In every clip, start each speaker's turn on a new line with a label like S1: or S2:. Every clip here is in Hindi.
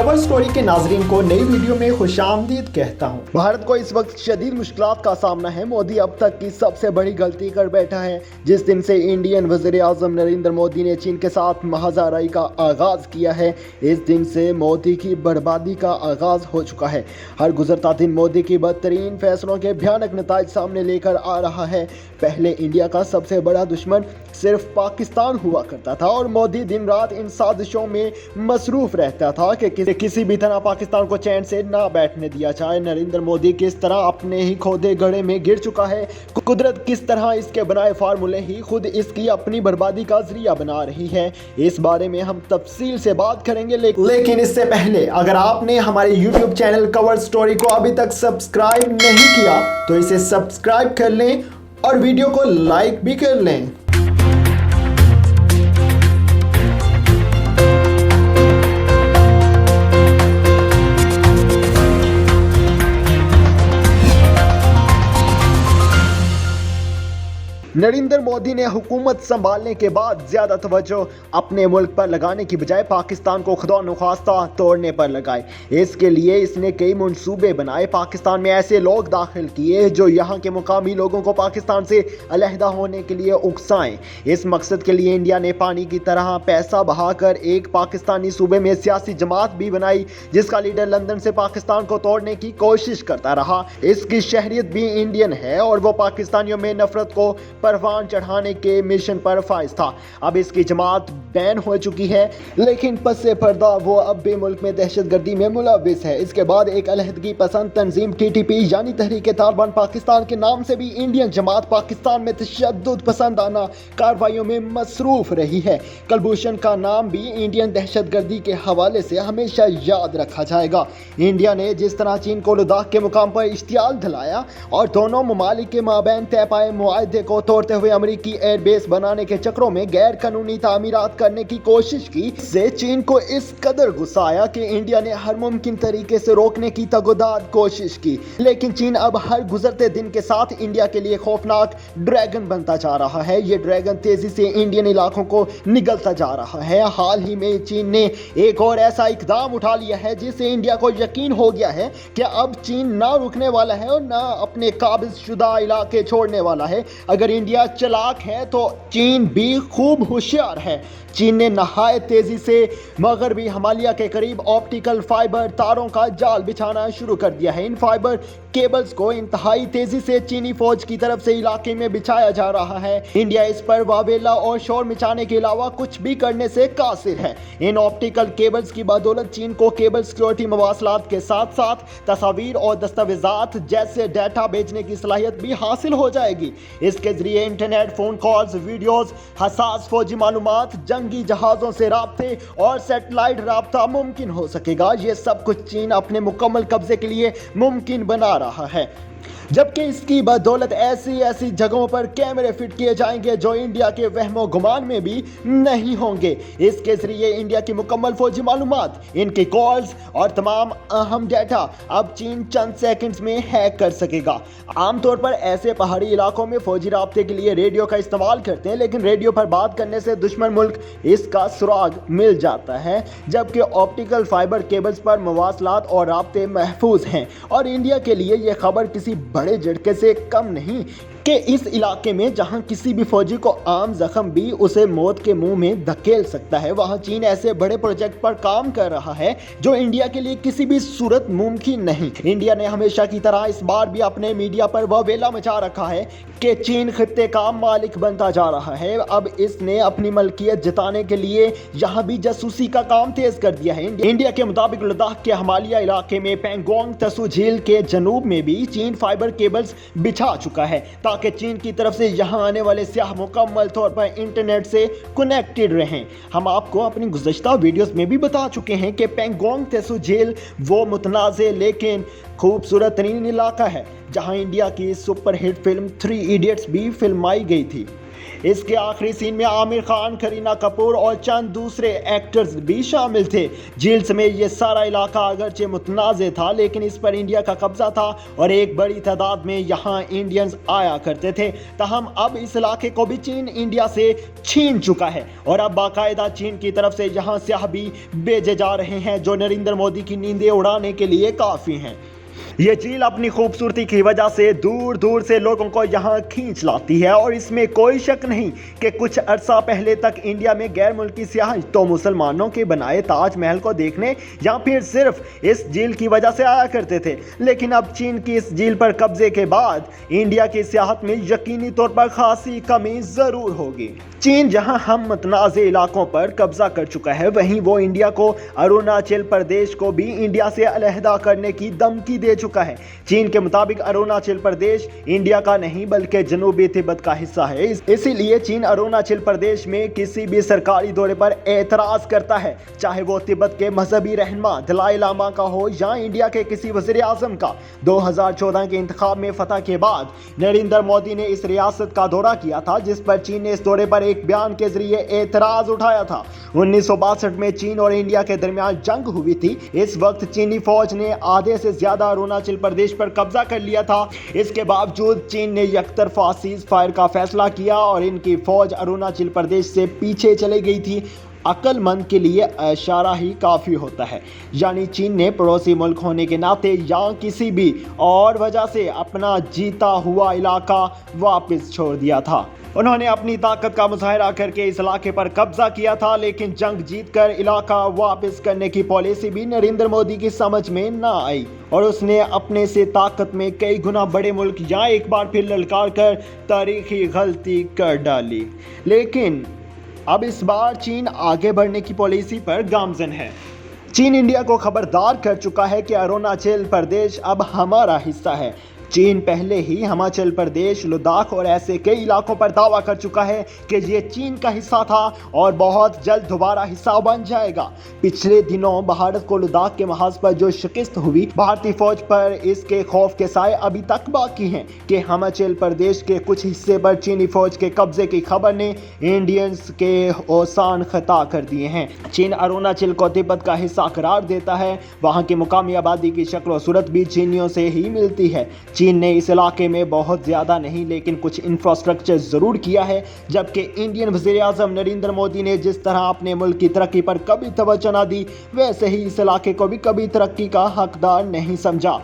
S1: कवर स्टोरी के नाजरीन को नई वीडियो में खुशामदीद कहता हूँ।
S2: भारत को इस वक्त शदीद मुश्किलात का सामना है। मोदी अब तक की सबसे बड़ी गलती कर बैठा है। जिस दिन से इंडियन वज़ीर आज़म नरेंद्र मोदी ने चीन के साथ महाजाराई का आगाज़ किया है, इस दिन से मोदी की बर्बादी का आगाज़ हो चुका है। हर गुजरता दिन मोदी की बदतरीन फैसलों के भयानक नताइज सामने लेकर आ रहा है। पहले इंडिया का सबसे बड़ा दुश्मन सिर्फ पाकिस्तान हुआ करता था और मोदी दिन रात इन साजिशों में मसरूफ रहता था कि किसी भी तरह पाकिस्तान को चैन से ना बैठने दिया जाए। नरेंद्र मोदी किस तरह अपने ही खोदे गड्ढे में गिर चुका है। कुदरत किस तरह इसके बनाए फार्मूले ही खुद इसकी अपनी बर्बादी का जरिया बना रही है। इस बारे में हम तफसील से बात करेंगे,
S1: लेकिन इससे पहले अगर आपने हमारे YouTube चैनल कवर स्टोरी को अभी तक सब्सक्राइब नहीं किया तो इसे सब्सक्राइब कर लें और वीडियो को लाइक भी कर लें।
S2: नरेंद्र मोदी ने हुकूमत संभालने के बाद ज़्यादा तवज्जो अपने मुल्क पर लगाने की बजाय पाकिस्तान को खुदा नुख्वास्ता तोड़ने पर लगाए। इसके लिए इसने कई मंसूबे बनाए। पाकिस्तान में ऐसे लोग दाखिल किए जो यहाँ के मुकामी लोगों को पाकिस्तान से अलहदा होने के लिए उकसाएं। इस मकसद के लिए इंडिया ने पानी की तरह पैसा बहाकर एक पाकिस्तानी सूबे में सियासी जमात भी बनाई, जिसका लीडर लंदन से पाकिस्तान को तोड़ने की कोशिश करता रहा। इसकी शहरियत भी इंडियन है और वो पाकिस्तानियों में नफरत को परवान चढ़ाने के मिशन पर फाइज था। अब इसकी जमात बैन हो चुकी है, लेकिन पस्से पर्दा वो अब भी मुल्क में दहशतगर्दी में मुलविस है। इसके बाद एक अलहदगी पसंद तंजीम TTP यानी तहरीक तालिबान पाकिस्तान के नाम से भी इंडियन जमात पाकिस्तान में तशद्दुद पसंदाना कार्रवाइयों में मसरूफ रही है। कुलभूषण का नाम भी इंडियन दहशतगर्दी के हवाले से हमेशा याद रखा जाएगा। इंडिया ने जिस तरह चीन को लद्दाख के मुकाम पर इश्तियाल दिलाया और दोनों ममालिक के माबैन तय पाए मुआहदे को तोड़ते हुए अमेरिकी एयरबेस बनाने के चक्रों में गैर कानूनी तामीरात करने की कोशिश की, से चीन को इस कदर गुस्सा आया कि इंडिया ने हर मुमकिन तरीके से रोकने की तगोदार कोशिश की। लेकिन चीन अब हर गुजरते दिन के साथ इंडिया के लिए खौफनाक ड्रैगन बनता जा रहा है। ये ड्रैगन तेजी से इंडियन इलाकों को निगलता जा रहा है। हाल ही में चीन ने एक और ऐसा इकदाम उठा लिया है जिससे इंडिया को यकीन हो गया है कि अब चीन ना रुकने वाला है और ना अपने काबिज शुदा इलाके छोड़ने वाला है। अगर इंडिया चालाक है तो चीन भी खूब होशियार है। चीन ने नहायत तेजी से मगरबी हिमालय के करीब ऑप्टिकल फाइबर तारों का जाल बिछाना शुरू कर दिया है। इन फाइबर केबल्स को इंतहाई तेजी से चीनी फौज की तरफ से इलाके में बिछाया जा रहा है। इंडिया इस पर वावेला और शोर मचाने के अलावा कुछ भी करने से कासिर है। इन ऑप्टिकल केबल्स की बदौलत चीन को केबल सिक्योरिटी मवासलात के साथ साथ तस्वीर और दस्तावेजात जैसे डाटा भेजने की सलाहियत भी हासिल हो जाएगी। इसके जरिए इंटरनेट, फोन कॉल्स, वीडियोस, हसास फौजी मालूमात, जंगी जहाजों से राब्ते और सैटेलाइट राब्ता मुमकिन हो सकेगा। ये सब कुछ चीन अपने मुकम्मल कब्जे के लिए मुमकिन बना रहा है, जबकि इसकी बदौलत ऐसी जगहों पर कैमरे फिट किए जाएंगे जो इंडिया के वहमो गुमान में भी नहीं होंगे। इसके जरिए इंडिया की मुकम्मल फौजी मालूमात, इनकी कॉल्स और तमाम अहम डाटा अब चीन चंद सेकंड्स में हैक कर सकेगा। आमतौर पर ऐसे पहाड़ी इलाकों में फौजी राब्ते के लिए रेडियो का इस्तेमाल करते हैं, लेकिन रेडियो पर बात करने से दुश्मन मुल्क इसका सुराग मिल जाता है, जबकि ऑप्टिकल फाइबर केबल्स पर मवासलात और राब्ते महफूज हैं। और इंडिया के लिए यह खबर किसी बड़े झटके से कम नहीं कि इस इलाके में जहां किसी भी फौजी को आम जख्म भी उसे मौत के मुंह में धकेल सकता है, वहां चीन ऐसे बड़े प्रोजेक्ट पर काम कर रहा है जो इंडिया के लिए किसी भी सूरत मुमकिन नहीं। इंडिया ने हमेशा की तरह इस बार भी अपने मीडिया पर वावेला मचा रखा है कि चीन खित्ते का मालिक बनता जा रहा है। अब इसने अपनी मलकियत जताने के लिए यहां भी जासूसी का काम तेज कर दिया है। इंडिया के मुताबिक लद्दाख के हिमालय इलाके में पेंगोंग त्सु झील के जनूब में भी चीन फाइबर केबल्स बिछा चुका है ताकि चीन की तरफ से यहां आने वाले सियाह मुकम्मल तौर पर इंटरनेट से कनेक्टेड रहें। हम आपको अपनी गुज़श्ता वीडियोस में भी बता चुके हैं कि पेंगोंग त्सु झील वो मुतनाज़े लेकिन खूबसूरत तरीन इलाका है जहां इंडिया की सुपरहिट फिल्म 3 इडियट्स भी फिल्माई गई थी। इसके आखिरी सीन में आमिर खान, करीना कपूर और चंद दूसरे एक्टर्स भी शामिल थे। झील समेत ये सारा इलाका अगरचे मुतनाज़ था, लेकिन इस पर इंडिया का कब्जा था और एक बड़ी तादाद में यहाँ इंडियंस आया करते थे। तहम अब इस इलाके को भी चीन इंडिया से छीन चुका है और अब बाकायदा चीन की तरफ से यहाँ स्याह भी भेजे जा रहे हैं, जो नरेंद्र मोदी की नींदें उड़ाने के लिए काफ़ी हैं। ये झील अपनी खूबसूरती की वजह से दूर दूर से लोगों को यहाँ खींच लाती है और इसमें कोई शक नहीं कि कुछ अरसा पहले तक इंडिया में गैर मुल्की सियाह तो मुसलमानों के बनाए ताजमहल को देखने या फिर सिर्फ इस झील की वजह से आया करते थे। लेकिन अब चीन की इस झील पर कब्जे के बाद इंडिया की सियाहत में यकीनी तौर पर खासी कमी ज़रूर होगी। चीन जहां हम मुतनाज़ इलाकों पर कब्जा कर चुका है, वहीं वो इंडिया को, अरुणाचल प्रदेश को भी इंडिया से अलहदा करने की धमकी दे चुका है। चीन के मुताबिक अरुणाचल प्रदेश इंडिया का नहीं बल्कि जनूबी तिब्बत का हिस्सा है। इसीलिए चीन अरुणाचल प्रदेश में किसी भी सरकारी दौरे पर एतराज़ करता है, चाहे वो तिब्बत के मजहबी रहनुमा दलाई लामा का हो या इंडिया के किसी वज़ीर आज़म का। 2014 के इंतखाब में फतह के बाद नरेंद्र मोदी ने इस रियासत का दौरा किया था, जिस पर चीन ने इस दौरे पर एक बयान के जरिए एतराज उठाया था। 1962 में चीन और इंडिया के दरमियान जंग हुई थी। इस वक्त चीनी फौज ने आधे से ज्यादा अरुणाचल प्रदेश पर कब्जा कर लिया था। इसके बावजूद चीन ने यकतरफा सीज फायर का फैसला किया और इनकी फौज अरुणाचल प्रदेश से पीछे चली गई थी। अक्लमंद के लिए इशारा ही काफ़ी होता है, यानी चीन ने पड़ोसी मुल्क होने के नाते या किसी भी और वजह से अपना जीता हुआ इलाका वापस छोड़ दिया था। उन्होंने अपनी ताकत का मुजाहरा करके इस इलाके पर कब्जा किया था, लेकिन जंग जीतकर इलाका वापस करने की पॉलिसी भी नरेंद्र मोदी की समझ में ना आई और उसने अपने से ताकत में कई गुना बड़े मुल्क या एक बार फिर ललकार कर तारीखी गलती कर डाली। लेकिन अब इस बार चीन आगे बढ़ने की पॉलिसी पर गामजन है। चीन इंडिया को खबरदार कर चुका है कि अरुणाचल प्रदेश अब हमारा हिस्सा है। चीन पहले ही हिमाचल प्रदेश, लद्दाख और ऐसे कई इलाकों पर दावा कर चुका है कि ये चीन का हिस्सा था और बहुत जल्द दोबारा हिस्सा बन जाएगा। पिछले दिनों भारत को लद्दाख के महाज पर जो शिकस्त हुई, भारतीय फौज पर इसके खौफ के साए अभी तक बाकी हैं कि हिमाचल प्रदेश के कुछ हिस्से पर चीनी फौज के कब्जे की खबर ने इंडियंस के औसान खता कर दिए हैं। चीन अरुणाचल को तिब्बत का हिस्सा करार देता है। वहाँ की मुकामी आबादी की शक्ल सूरत भी चीनियों से ही मिलती है। चीन ने इस इलाके में बहुत ज़्यादा नहीं लेकिन कुछ इंफ्रास्ट्रक्चर ज़रूर किया है, जबकि इंडियन वज़ीर आज़म नरेंद्र मोदी ने जिस तरह अपने मुल्क की तरक्की पर कभी तवज्जो न दी, वैसे ही इस इलाके को भी कभी तरक्की का हकदार नहीं समझा।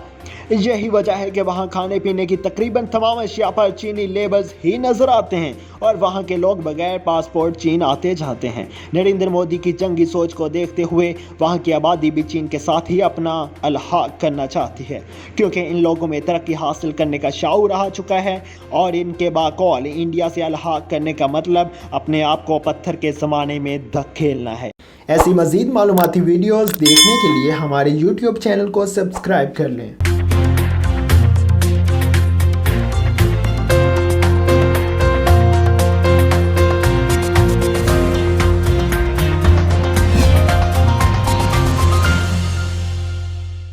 S2: यही वजह है कि वहाँ खाने पीने की तकरीबन तमाम अशिया पर चीनी लेबल्स ही नजर आते हैं और वहाँ के लोग बगैर पासपोर्ट चीन आते जाते हैं। नरेंद्र मोदी की जंगी सोच को देखते हुए वहाँ की आबादी भी चीन के साथ ही अपना अलहाक करना चाहती है, क्योंकि इन लोगों में तरक्की हासिल करने का शऊर आ चुका है और इनके बाकौल इंडिया से अलहाक करने का मतलब अपने आप को पत्थर के ज़माने में धकेलना है।
S1: ऐसी मज़ीद मालूमाती वीडियोज़ देखने के लिए हमारे YouTube चैनल को सब्सक्राइब कर लें।